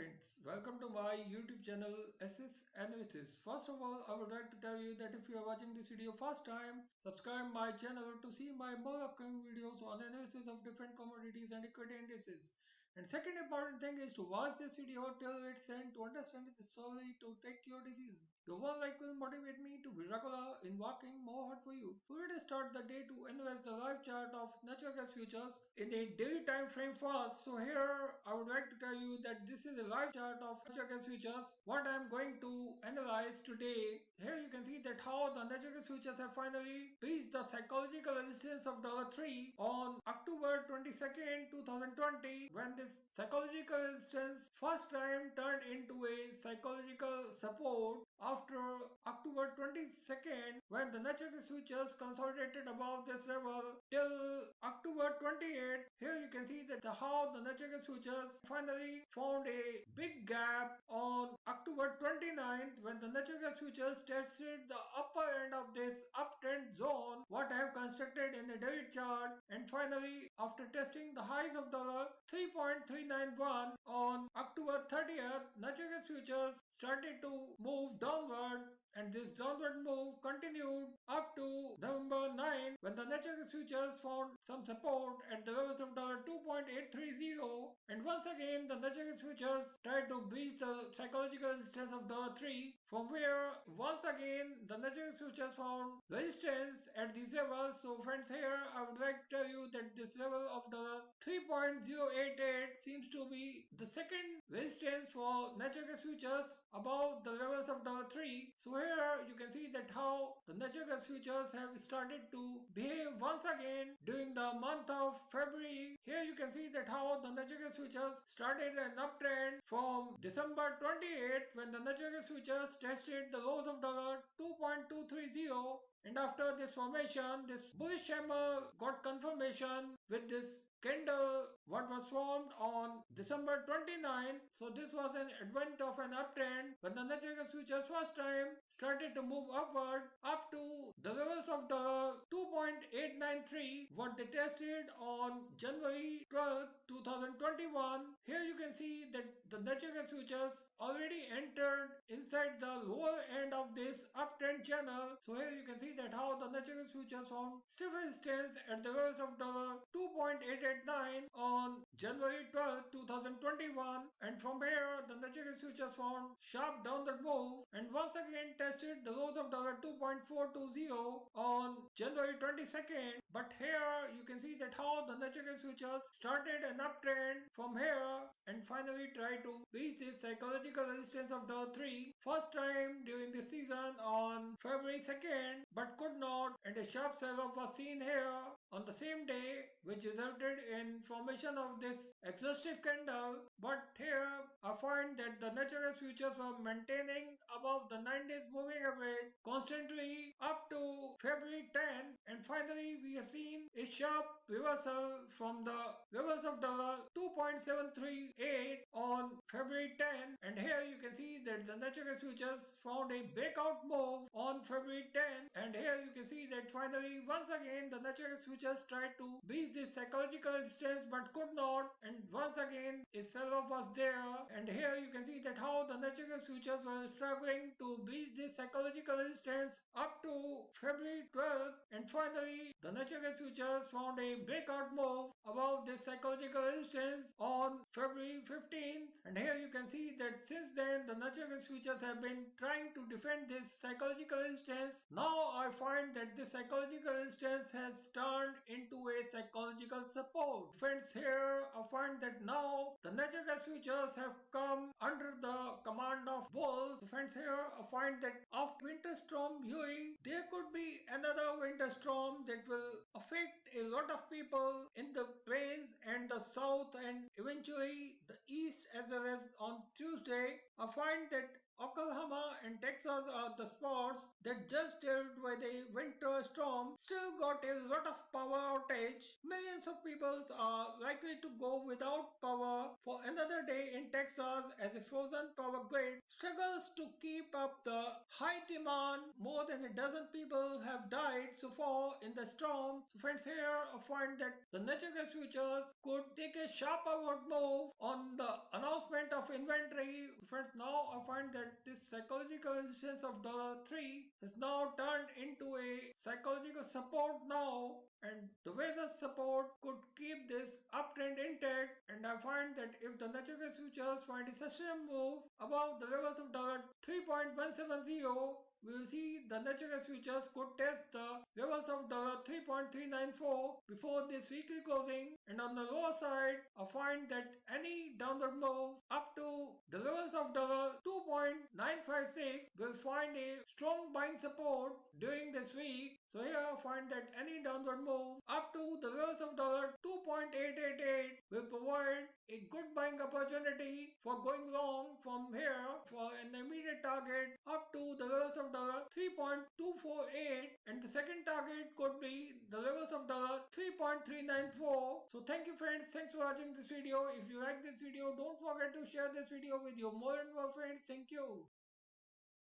friends, welcome to my YouTube channel SS Analytics. First of all, I would like to tell you that if you are watching this video first time, subscribe my channel to see my more upcoming videos on analysis of different commodities and equity indices. And second important thing is to watch this video till its end to understand it slowly to take your decision. Your one like will motivate me to be regular in working more hard for you. So let us start the day to analyze the live chart of natural gas futures in a daily time frame first. So here I would like to tell you that this is a live chart of natural gas futures. What I am going to analyze today. Here you can see that how the natural gas futures have finally reached the psychological resistance of $3 on October 22nd, 2020, when this psychological resistance first time turned into a psychological support after October 22nd, when the natural gas futures consolidated above this level till October 28th. Here you can see that how the natural gas futures finally found a big gap on October 29th, when the natural gas futures tested the upper end of this uptrend zone what I have constructed in the daily chart, and finally after testing the highs of $3.391 on October 30th, natural gas futures started to move downward, and this downward move continued up to November 9, when the natural gas futures found some support at the levels of $2.830, and once again the natural gas futures tried to breach the psychological resistance of $3, from where once again the natural gas futures found resistance at these levels. So friends, here I would like to tell you that this level of $3.088 seems to be the second resistance for natural gas futures above the levels of $3. So here you can see that how the natural gas futures have started to behave once again during the month of February. Here you can see that how the natural gas futures started an uptrend from December 28th, when the natural gas futures tested the lows of $2.230. And after this formation, this bullish hammer got confirmation with this candle what was formed on December 29. So this was an advent of an uptrend when the natural gas futures first time started to move upward up to the levels of the 2.893 what they tested on January 12th, 2021. Here you can see that the natural gas futures already entered inside the lower end of this uptrend channel. So here you can see that how the natural gas futures found stiff resistance at the levels of $2.889 on January 12, 2021, and from here the natural gas futures found sharp downward move and once again tested the lows of $2.420 on January 22nd. But here you can see that how the natural gas futures started an uptrend from here and finally tried to reach this psychological resistance of $3 first time during this season on February 2nd, but could not, and a sharp sell-off was seen here on the same day, which resulted in formation of this exhaustive candle. But here I find that the natural gas futures were maintaining above the 9 days moving average constantly up to February 10, and finally we have seen a sharp reversal from the levels of $2.738 on February 10, and here you can see that the natural gas futures found a breakout move on February 10, and here you can see that finally once again the natural gas futures tried to breach this psychological resistance but could not, and once again a sell-off was there, and here you can see that how the natural gas futures were struggling to breach this psychological resistance up to February 12th, and finally the natural gas futures found a breakout move above this psychological resistance on February 15th, and here you can see that since then the natural gas futures have been trying to defend this psychological resistance. Now I find that this psychological resistance has turned into a psychological support. Friends, here I find that now the natural gas futures have come under the command of bulls. Friends, here I find that after winter storm Yuri, there could be another winter storm that will affect a lot of people in the plains and the south and eventually the east as well as on Tuesday. I find that Oklahoma and Texas are the spots that just dealt with a winter storm still got a lot of power outage. Millions of people are likely to go without power for another day in Texas as a frozen power grid struggles to keep up the high demand. More than a dozen people have died so far in the storm. So friends, here I find that the natural gas futures could take a sharp upward move on the announcement of inventory. Friends, now I find that this psychological resistance of $3 has now turned into a psychological support now, and the weather support could keep this uptrend intact. And I find that if the natural gas futures find a sustainable move above the levels of $3.170, we will see the natural gas futures could test the levels of $3.394 before this weekly closing, and on the lower side I find that any downward move up to the levels of $2.956 will find a strong buying support during this week. So here I find that any downward move up to the levels of $2.888 will provide a good buying opportunity for going long from here for an immediate target up to the levels of $3.248, and the second target could be the levels of $3.394. So thank you friends, thanks for watching this video. If you like this video, don't forget to share this video with your more and more friends. Thank you.